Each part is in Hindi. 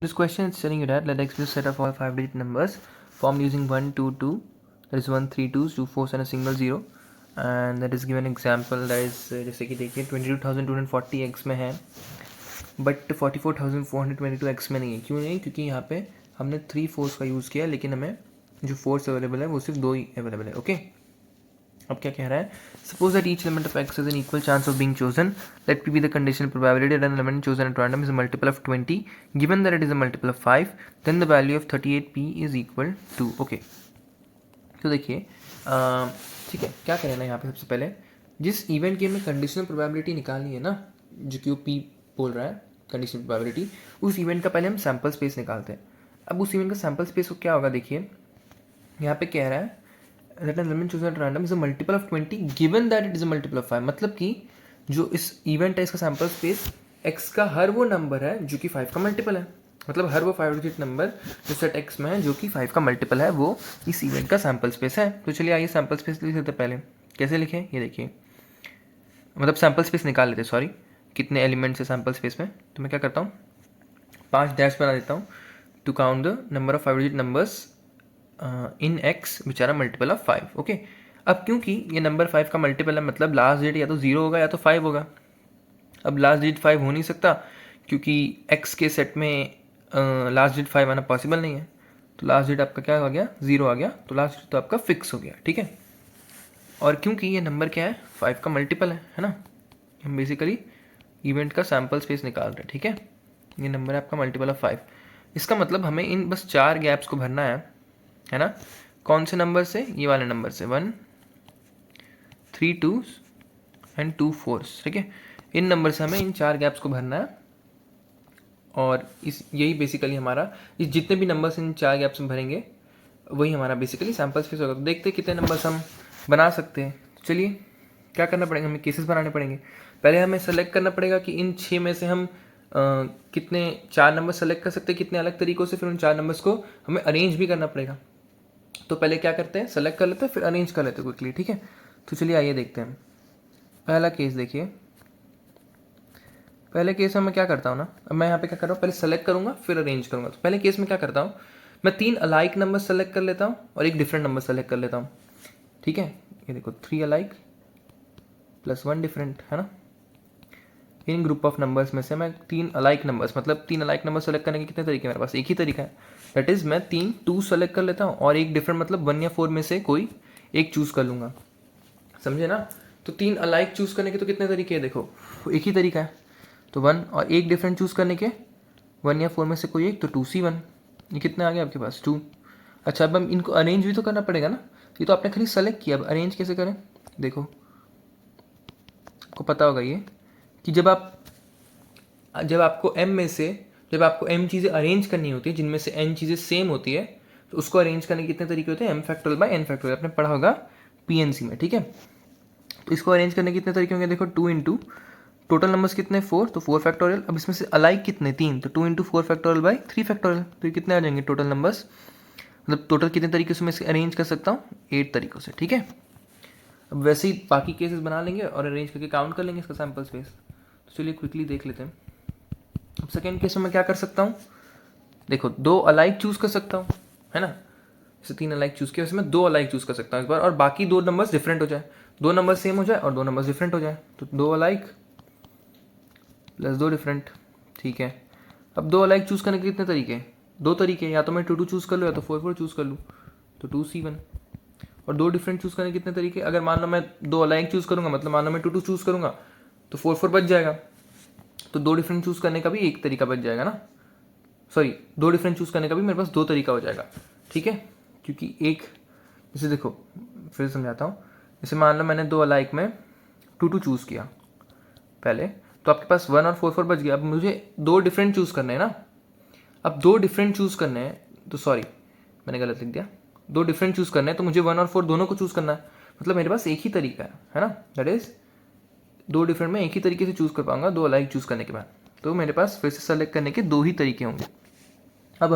This question is telling you that let x be a set of all 5-digit numbers formed using 1, 2, 2, that is 1, 3 2s, 2 4s and a single 0, and that is given example that is जैसे कि देखिए 22,240 x में है बट 44,422 x में नहीं है। क्यों नहीं? क्योंकि यहाँ पे हमने 3 4s का यूज़ किया, लेकिन हमें जो 4s अवेलेबल है वो सिर्फ 2 ही अवेलेबल है। ओके, अब क्या कह रहा है? Suppose that each element of X is an equal chance of being chosen, let P be the conditional probability that an element chosen at random is a multiple of 20, given that it is a multiple of 5, then the value of 38p is equal to. Okay, तो देखिए ठीक है, क्या करें ना यहाँ पे सबसे पहले जिस इवेंट की हमें कंडीशनल प्रोबेबिलिटी निकालनी है ना, जो कि वो पी बोल रहा है कंडीशनल प्रोबेबिलिटी, उस इवेंट का पहले हम सैम्पल स्पेस निकालते हैं। अब उस इवेंट का सैम्पल स्पेस को क्या होगा, देखिए यहाँ पे कह रहा है that an element chosen at random is a multiple of 20 given that it is a multiple of 5। मतलब कि जो इस इवेंट है इसका सैम्पल स्पेस x का हर वो नंबर है जो कि 5 का मल्टीपल है। मतलब हर वो 5 डिजिट नंबर जो सेट x में है जो कि 5 का मल्टीपल है वो इस इवेंट का सैम्पल स्पेस है। तो चलिए आइए सैम्पल स्पेस लिख लेते हैं। पहले कैसे लिखें ये देखिए, मतलब सैम्पल स्पेस निकाल लेते, सॉरी कितने एलिमेंट्स है सैम्पल स्पेस में। तो मैं क्या करता हूँ 5 डैश बना देता हूँ to count the number of 5 digit numbers in X which are multiple of 5। Okay, अब क्योंकि ये नंबर 5 का मल्टीपल है मतलब लास्ट डिजिट या तो 0 होगा या तो 5 होगा। अब लास्ट डिजिट 5 हो नहीं सकता क्योंकि x के सेट में लास्ट डिजिट 5 आना पॉसिबल नहीं है। तो लास्ट डिजिट आपका क्या हो गया, 0 आ गया, तो लास्ट डिजिट तो आपका फिक्स हो गया। ठीक है, और क्योंकि ये नंबर क्या है 5 का मल्टीपल है ना, हम बेसिकली इवेंट का सैम्पल स्पेस निकाल रहे हैं। ठीक है, ये नंबर है आपका मल्टीपल ऑफ 5। इसका मतलब हमें इन बस 4 गैप्स को भरना है ना। कौन से नंबर से? ये वाले नंबर से 1 3 2s एंड 2 4s। ठीक है, इन नंबर से हमें इन 4 गैप्स को भरना है और इस यही बेसिकली हमारा इस जितने भी नंबर्स इन 4 गैप्स में भरेंगे वही हमारा बेसिकली सैम्पल स्पेस होगा। तो देखते हैं कितने नंबर्स हम बना सकते हैं। चलिए क्या करना पड़ेगा, हमें केसेस बनाने पड़ेंगे। पहले हमें सेलेक्ट करना पड़ेगा कि इन 6 में से हम कितने 4 नंबर सेलेक्ट कर सकते हैं कितने अलग तरीक़ों से, फिर उन 4 नंबर्स को हमें अरेंज भी करना पड़ेगा। तो पहले क्या करते हैं, सेलेक्ट कर लेते हैं फिर अरेंज कर लेते हैं क्विकली। ठीक है, तो चलिए आइए देखते हैं। पहला केस देखिए, पहले केस में मैं क्या करता हूँ ना, अब मैं यहाँ पे क्या कर रहा हूँ, पहले सेलेक्ट करूँगा फिर अरेंज करूँगा। तो पहले केस में क्या करता हूँ, मैं 3 अलाइक नंबर सेलेक्ट कर लेता हूँ और एक डिफरेंट नंबर सेलेक्ट कर लेता हूँ। ठीक है, ये देखो 3 अलाइक प्लस 1 डिफरेंट है ना। इन ग्रुप ऑफ नंबर्स में से मैं 3 अलाइक नंबर्स, मतलब 3 अलाइक नंबर सेलेक्ट करने के कितने तरीके मेरे पास, एक ही तरीका है। दैट इज़ मैं 3 2 सेलेक्ट कर लेता हूँ और एक डिफरेंट मतलब 1 या 4 में से कोई एक चूज़ कर लूँगा। समझे ना? तो 3 अलाइक चूज़ करने के तो कितने तरीके हैं, देखो एक ही तरीका है। तो 1 और एक डिफरेंट चूज़ करने के 1 या 4 में से कोई एक, तो 2C1। ये कितने आ गया आपके पास 2। अच्छा, अब हम इनको अरेंज भी तो करना पड़ेगा ना। ये तो आपने खाली सेलेक्ट किया, अब अरेंज कैसे करें देखो, आपको पता होगा ये कि जब आपको m में से जब आपको m चीज़ें अरेंज करनी होती है जिनमें से n चीज़ें सेम होती है, तो उसको अरेंज करने के कितने तरीके होते हैं, m factorial by n factorial. आपने पढ़ा होगा PNC में। ठीक है, तो इसको अरेंज करने के कितने तरीके होंगे, देखो 2 इंटू टोटल नंबर्स कितने 4, तो 4 फैक्टोरियल। अब इसमें से अलाइक कितने 3, तो 2 इंटू 4 फैक्टोरियल बाई 3 फैक्टोरियल। तो ये कितने आ जाएंगे टोटल नंबर्स, मतलब टोटल कितने तरीके से मैं इसे अरेंज कर सकता हूँ, 8 तरीक़ों से। ठीक है, अब वैसे ही बाकी केसेस बना लेंगे और अरेंज करके काउंट कर लेंगे इसका सैम्पल स्पेस। तो चलिए क्विकली देख लेते हैं। अब सेकेंड केस में मैं क्या कर सकता हूँ, देखो 2 अलाइक चूज़ कर सकता हूँ है ना। जैसे 3 अलाइक चूज़ किया, वैसे मैं 2 अलाइक चूज़ कर सकता हूँ इस बार, और बाकी 2 नंबर्स डिफरेंट हो जाए, 2 नंबर सेम हो जाए और 2 नंबर्स डिफरेंट हो जाए। तो 2 अलाइक प्लस 2 डिफरेंट। ठीक है, अब 2 अलाइक चूज़ करने के कितने तरीके, 2 तरीके, या तो मैं 2 2 चूज़ कर लूँ या तो 4 4 चूज़ कर लूँ, तो 2C1। और 2 डिफरेंट चूज़ करने के कितने तरीके, अगर मान लो मैं 2 अलाइक चूज़ करूँगा, मतलब मान लो मैं 2 2 चूज़ करूँगा तो 4 4 बच जाएगा। तो 2 डिफरेंट चूज़ करने का भी एक तरीका बच जाएगा ना, सॉरी 2 डिफरेंट चूज़ करने का भी मेरे पास 2 तरीका हो जाएगा। ठीक है, क्योंकि एक जैसे देखो फिर समझाता हूँ, जैसे मान लो मैंने 2 अलाइक में 2 2 चूज़ किया पहले, तो आपके पास 1 और 4 4 बच गया। अब मुझे 2 डिफरेंट चूज़ करने हैं ना, अब 2 डिफरेंट चूज़ करने हैं, तो सॉरी मैंने गलत लिख दिया, 2 डिफरेंट चूज़ करने हैं तो मुझे 1 और 4 दोनों को चूज़ करना है। मतलब मेरे पास एक ही तरीका है ना, दैट इज़ 2 डिफरेंट में एक ही तरीके से चूज़ कर पाऊंगा 2 अलाइक चूज़ करने के बाद। तो मेरे पास फिर से सेलेक्ट करने के 2 ही तरीके होंगे। अब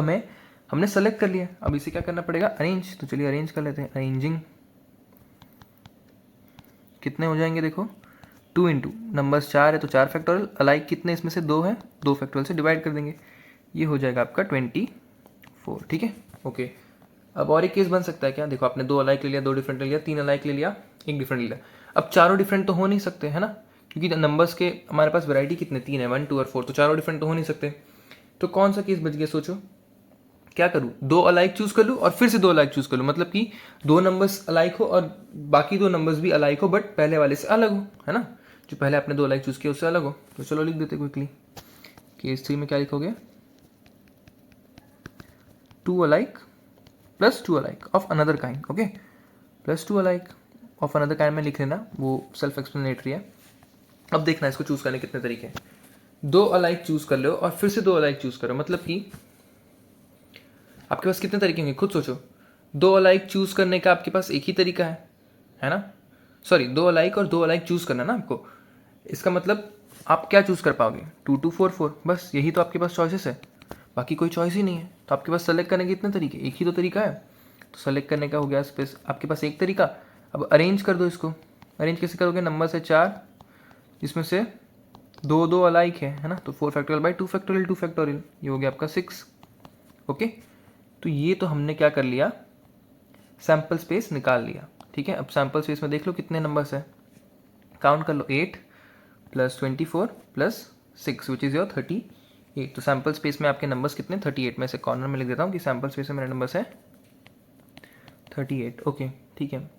हमने सेलेक्ट कर लिया, अब इसे क्या करना पड़ेगा, अरेंज। तो चलिए अरेंज कर लेते हैं। अरेंजिंग कितने हो जाएंगे, देखो 2 इंटू नंबर्स 4 है तो 4 फैक्टोरियल, अलाइक कितने इसमें से 2 है, 2 फैक्टोरियल से डिवाइड कर देंगे। ये हो जाएगा आपका 24, ठीक है। ओके, अब और एक केस बन सकता है क्या? देखो आपने 2 अलाइक ले लिया, 2 डिफरेंट ले लिया, 3 अलाइक ले लिया, 1 डिफरेंट ले लिया। अब चारों डिफरेंट तो हो नहीं सकते, है ना, क्योंकि नंबर्स के हमारे पास वैरायटी कितने, 3 है, 1, 2 और 4, तो चारों डिफरेंट तो हो नहीं सकते। तो कौन सा केस बच गया, सोचो। क्या करूँ, 2 अलाइक चूज कर लूँ और फिर से 2 अलाइक चूज कर लूँ, मतलब कि 2 नंबर्स अलाइक हो और बाकी 2 नंबर्स भी अलाइक हो, बट पहले वाले से अलग हो, है ना, जो पहले आपने 2 अलाइक चूज किया उससे अलग हो। तो चलो लिख देते क्विकली। केस 3 में क्या लिखोगे, 2 alike plus 2 alike of another kind, okay, plus 2 alike of another kind में लिख लेना, वो सेल्फ एक्सप्लेनेटरी है। अब देखना इसको चूज करने कितने तरीके हैं। 2 अलाइक चूज कर लो और फिर से 2 अलाइक चूज करो, मतलब कि आपके पास कितने तरीके होंगे, खुद सोचो। 2 अलाइक चूज करने का आपके पास एक ही तरीका है ना, सॉरी 2 अलाइक और 2 अलाइक चूज करना ना आपको, इसका मतलब आप क्या चूज कर पाओगे, 2 2 4 4, बस यही तो आपके पास चॉइसेस है, बाकी कोई चॉइस ही नहीं है। तो आपके पास सेलेक्ट करने के कितने तरीके, एक ही तो तरीका है। तो सेलेक्ट करने का हो गया स्पेस आपके पास एक तरीका। अब अरेंज कर दो इसको। अरेंज कैसे करोगे, नंबर से 4 जिसमें से 2 2 अलाइक है ना, तो 4 फैक्टोरियल बाई 2 फैक्टोरियल 2 फैक्टोरियल, ये हो गया आपका 6, ओके। तो ये तो हमने क्या कर लिया, सैम्पल स्पेस निकाल लिया, ठीक है। अब सैम्पल स्पेस में देख लो कितने नंबर्स है, काउंट कर लो, 8 plus 24 plus 6 which is your 38। तो सैम्पल स्पेस में आपके नंबर्स कितने, 38। में से कॉर्नर में लिख देता हूँ कि सैम्पल स्पेस में मेरे नंबर्स है 38, ओके, ठीक है।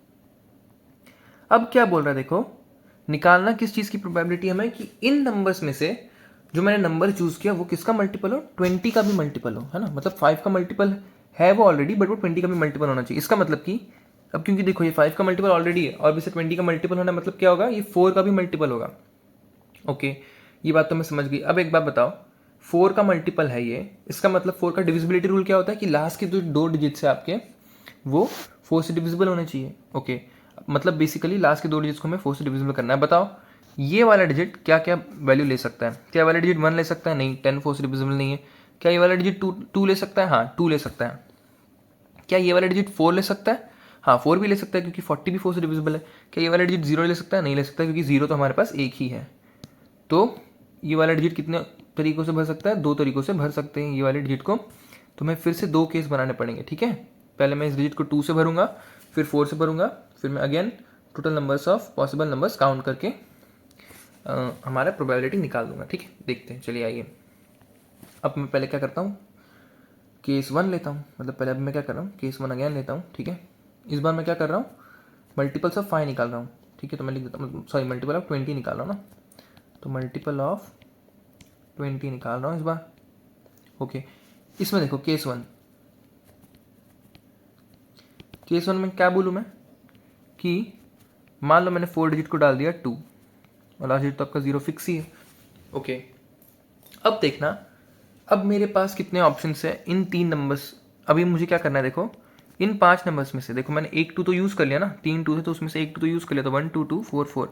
अब क्या बोल रहा है देखो, निकालना किस चीज़ की प्रोबेबिलिटी हमें, कि इन नंबर्स में से जो मैंने नंबर चूज किया वो किसका मल्टीपल हो, 20 का भी मल्टीपल हो, है ना, मतलब 5 का मल्टीपल है वो ऑलरेडी, बट वो 20 का भी मल्टीपल होना चाहिए। इसका मतलब कि अब क्योंकि देखो ये 5 का मल्टीपल ऑलरेडी है और इसे 20 का मल्टीपल होना मतलब क्या होगा, ये 4 का भी मल्टीपल होगा, ओके। ये बात तो मैं समझ गई। अब एक बात बताओ, 4 का मल्टीपल है ये, इसका मतलब 4 का डिविजिबिलिटी रूल क्या होता है कि लास्ट के जो 2 डिजिट्स है आपके वो 4 से डिविजिबल होने चाहिए, ओके। मतलब बेसिकली लास्ट के 2 डिजिट्स को हमें 4 से डिविजिबल करना है। बताओ ये वाला डिजिट क्या क्या वैल्यू ले सकता है, क्या वाला डिजिट 1 ले सकता है, नहीं, 10 4 से डिविजिबल नहीं है। क्या ये वाला डिजिट 2 ले सकता है, हाँ 2 ले सकता है। क्या ये वाला डिजिट 4 ले सकता है, हाँ 4 भी ले सकता है क्योंकि 40 भी 4 से डिविजिबल है। क्या ये वाला डिजिट 0 ले सकता है, नहीं ले सकता क्योंकि 0 तो हमारे पास एक ही है। तो ये वाला डिजिट कितने तरीकों से भर सकता है, 2 तरीकों से भर सकते हैं ये वाले डिजिट को। तो मैं फिर से 2 केस बनाने पड़ेंगे, ठीक है। पहले मैं इस डिजिट को 2 से भरूंगा, फिर 4 से भरूंगा, फिर मैं again total numbers of possible numbers count करके हमारा प्रोबेबिलिटी निकाल दूंगा, ठीक है। देखते हैं, चलिए आइए। अब मैं पहले क्या करता हूँ, केस 1 लेता हूँ, मतलब पहले अब मैं क्या कर रहा हूँ, केस 1 अगेन लेता हूँ, ठीक है। इस बार मैं क्या कर रहा हूँ, मल्टीपल्स ऑफ 5 निकाल रहा हूँ, ठीक है। तो मैं लिख देता हूँ, सॉरी मल्टीपल ऑफ 20 निकाल रहा हूँ ना, तो मल्टीपल ऑफ 20 निकाल रहा हूँ इस बार, ओके। इसमें देखो केस 1, केस 1 में क्या बोलूँ मैं कि मान लो मैंने 4 डिजिट को डाल दिया 2 और लास्ट डिजिट तो आपका 0 फिक्स ही है, ओके। अब देखना, अब मेरे पास कितने ऑप्शंस है इन 3 नंबर्स। अभी मुझे क्या करना है, देखो इन 5 नंबर्स में से, देखो मैंने 1 2 तो यूज़ कर लिया ना, 3 2 थे तो उसमें से 1 2 तो यूज़ कर लिया, तो 1 2 2 4 4।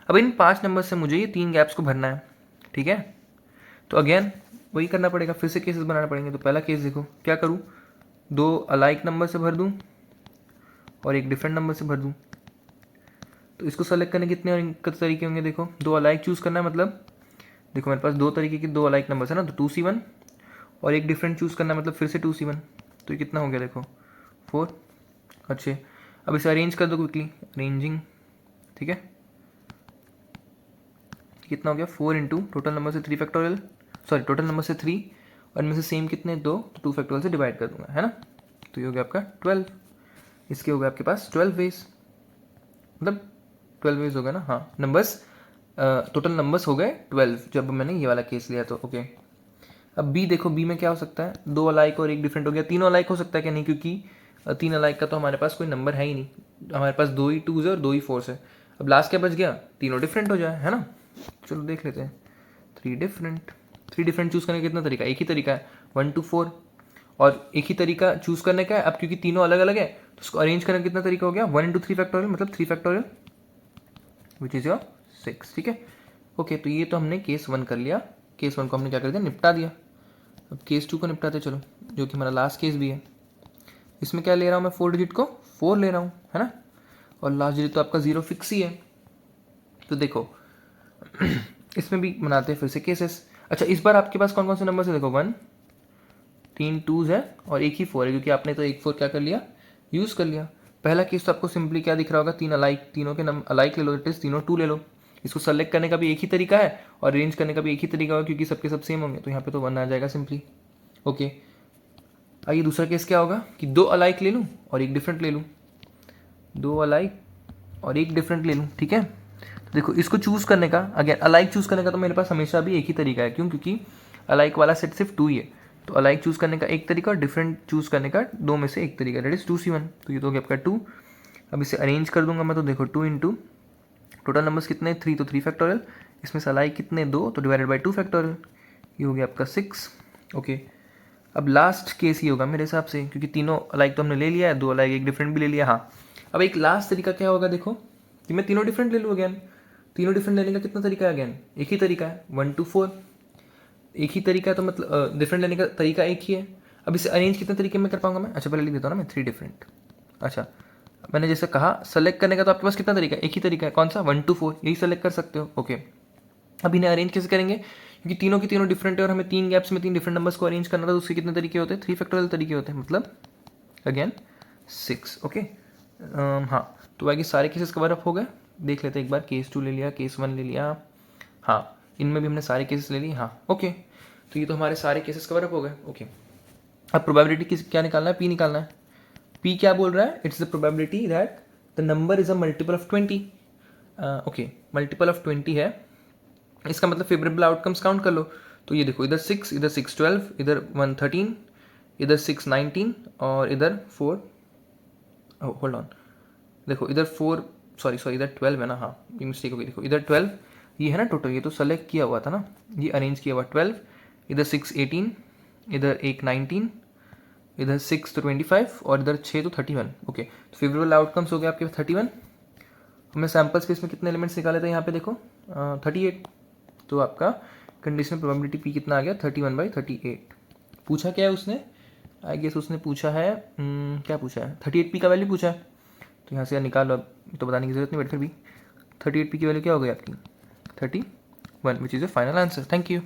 अब इन 5 नंबर से मुझे ये 3 गैप्स को भरना है, ठीक है। तो अगेन वही करना पड़ेगा, फिर से केसेस बनाना पड़ेंगे। तो पहला केस देखो क्या करूँ, 2 अलाइक नंबर से भर दूँ और एक डिफरेंट नंबर से भर दूँ। तो इसको सेलेक्ट करने कितने और तरीके होंगे, देखो 2 अलाइक चूज़ करना है, मतलब देखो मेरे पास 2 तरीके के 2 अलाइक नंबर्स है ना, तो 2C1 और एक डिफरेंट चूज़ करना है, मतलब फिर से 2C1। तो ये कितना हो गया देखो 4, अच्छे। अब इसे अरेंज कर दो क्विकली, अरेंजिंग, ठीक है। कितना हो गया 4 इंटू टोटल नंबर से 3 फैक्टोरियल, सॉरी टोटल नंबर से 3 और इनमें से सेम कितने 2, तो 2 फैक्टोरियल से डिवाइड कर दूंगा, है ना। तो ये हो गया आपका 12, इसके हो गया आपके पास 12 वेज, मतलब 12 वेज हो गया ना, हाँ नंबर्स, टोटल नंबर्स हो गए 12 जब मैंने ये वाला केस लिया तो, ओके। अब बी देखो, बी में क्या हो सकता है, 2 अलाइक और एक डिफरेंट हो गया, तीनों अलाइक हो सकता है क्या, नहीं, क्योंकि 3 अलाइक का तो हमारे पास कोई नंबर है ही नहीं, हमारे पास 2 ही 2s है और 2 ही 4s है। अब लास्ट क्या बच गया, तीनों डिफरेंट हो जाए, है ना। चलो देख लेते हैं, 3 डिफरेंट चूज़ करने का कितना तरीका, एक ही तरीका है, 1 2 4, और एक ही तरीका चूज़ करने का है। अब क्योंकि तीनों अलग अलग है तो उसको अरेंज करने का कितना तरीका हो गया, 1 इंटू 3 फैक्टोरियल, मतलब 3 फैक्टोरियल विच इज़ योर 6, ठीक है, ओके। तो ये तो हमने केस 1 कर लिया, केस 1 को हमने क्या कर दिया, निपटा दिया। अब केस 2 को निपटाते चलो, जो कि हमारा लास्ट केस भी है। इसमें क्या ले रहा हूँ मैं, 4 डिजिट को 4 ले रहा हूँ, है ना, और लास्ट डिजिट तो आपका 0 फिक्स ही है। तो देखो इसमें भी बनाते हैं फिर से केसेस। अच्छा इस बार आपके पास कौन कौन से नंबर है, देखो 1 3 2s है और एक ही 4 है, क्योंकि आपने तो एक 4 क्या कर लिया, यूज़ कर लिया। पहला केस तो आपको सिंपली क्या दिख रहा होगा, 3 अलाइक, तीनों के अलाइक ले लो, दैट इज तीनों 2 ले लो। इसको सेलेक्ट करने का भी एक ही तरीका है और अरेंज करने का भी एक ही तरीका होगा, क्योंकि सबके सब सेम होंगे, तो यहाँ पे तो 1 आ जाएगा सिंपली। ओके, आइए दूसरा केस क्या होगा कि 2 अलाइक ले लूँ और एक डिफरेंट ले लूँ, 2 अलाइक और एक डिफरेंट ले लूँ, ठीक है। तो देखो इसको चूज़ करने का, अगेन अलाइक चूज़ करने का तो मेरे पास हमेशा भी एक ही तरीका है, क्यों, क्योंकि अलाइक वाला सेट सिर्फ 2 ही है। तो अलाइक चूज़ करने का एक तरीका और डिफरेंट चूज़ करने का 2 में से एक तरीका, दैट इज 2C1। तो ये तो हो गया आपका 2। अब इसे अरेंज कर दूंगा मैं, तो देखो 2 इंटू टोटल नंबर्स कितने 3, तो 3 फैक्टोरियल, इसमें से अलाइक कितने 2, तो डिवाइडेड बाई 2 फैक्टोरियल, ये हो गया आपका 6। ओके, अब लास्ट केस ही होगा मेरे हिसाब से, क्योंकि तीनों अलाइक तो हमने ले लिया है, 2 अलाइक एक डिफरेंट भी ले लिया। हाँ, अब एक लास्ट तरीका क्या होगा, देखो कि मैं तीनों डिफरेंट ले लूँ अगेन। तीनों डिफरेंट लेने का कितना तरीका है, अगेन एक ही तरीका है, 1 to 4 एक ही तरीका है, तो मतलब डिफरेंट लेने का तरीका एक ही है। अब इसे अरेंज कितने तरीके में कर पाऊंगा मैं, अच्छा पहले लिख देता हूँ ना मैं 3 डिफरेंट। अच्छा, मैंने जैसे कहा सेलेक्ट करने का तो आपके पास कितना तरीका है, एक ही तरीका है, कौन सा, 1 to 4, यही सेलेक्ट कर सकते हो। ओके, अब इन्हें अरेंज कैसे करेंगे, क्योंकि तीनों की तीनों डिफरेंट है और हमें 3 गैप्स में 3 डिफरेंट नंबर्स को अरेंज करना था, तो उसके कितने तरीके होते हैं, 3 फैक्टोरियल तरीके होते हैं, मतलब अगेन 6। ओके, हाँ, तो बाकी सारे केसेस कवर अप हो गए। देख लेते हैं एक बार, केस 2 ले लिया, केस 1 ले लिया, हाँ इनमें भी हमने सारे केसेस ले लिए। हाँ ओके, तो ये तो हमारे सारे केसेस कवर अप हो गए। ओके, अब प्रोबेबिलिटी किस क्या निकालना है, पी निकालना है। पी क्या बोल रहा है, it's the probability that the number is a multiple of 20। Okay, multiple of 20 है, इसका मतलब फेवरेबल आउटकम्स काउंट कर लो। तो ये देखो, इधर 6, इधर 6 12, इधर 1 13, इधर 6 19 और इधर 4, होल्ड ऑन, देखो इधर 4, सॉरी इधर 12 है ना, हाँ ये मिस्टेक हो गई, देखो इधर 12 ये है ना टोटल, ये तो सेलेक्ट किया हुआ था ना, ये अरेंज किया हुआ 12, इधर 6 18, इधर एक 19, इधर 6 तो 25 और इधर 6 तो 31। ओके, तो फेवरेबल आउटकम्स हो गए आपके 31। हमने सैम्पल स्पेस में कितने एलिमेंट्स निकाले थे यहाँ पे देखो 38, तो आपका कंडीशनल प्रोबेबिलिटी पी कितना आ गया 31/38। पूछा क्या है उसने, आई गेस उसने पूछा है क्या पूछा है, 38 पी का वैल्यू पूछा है, तो यहाँ से निकाल लो, तो बताने की जरूरत नहीं, बट फिर भी 38 पी की वैल्यू क्या हो गई आपकी 31, which is A final answer. Thank you.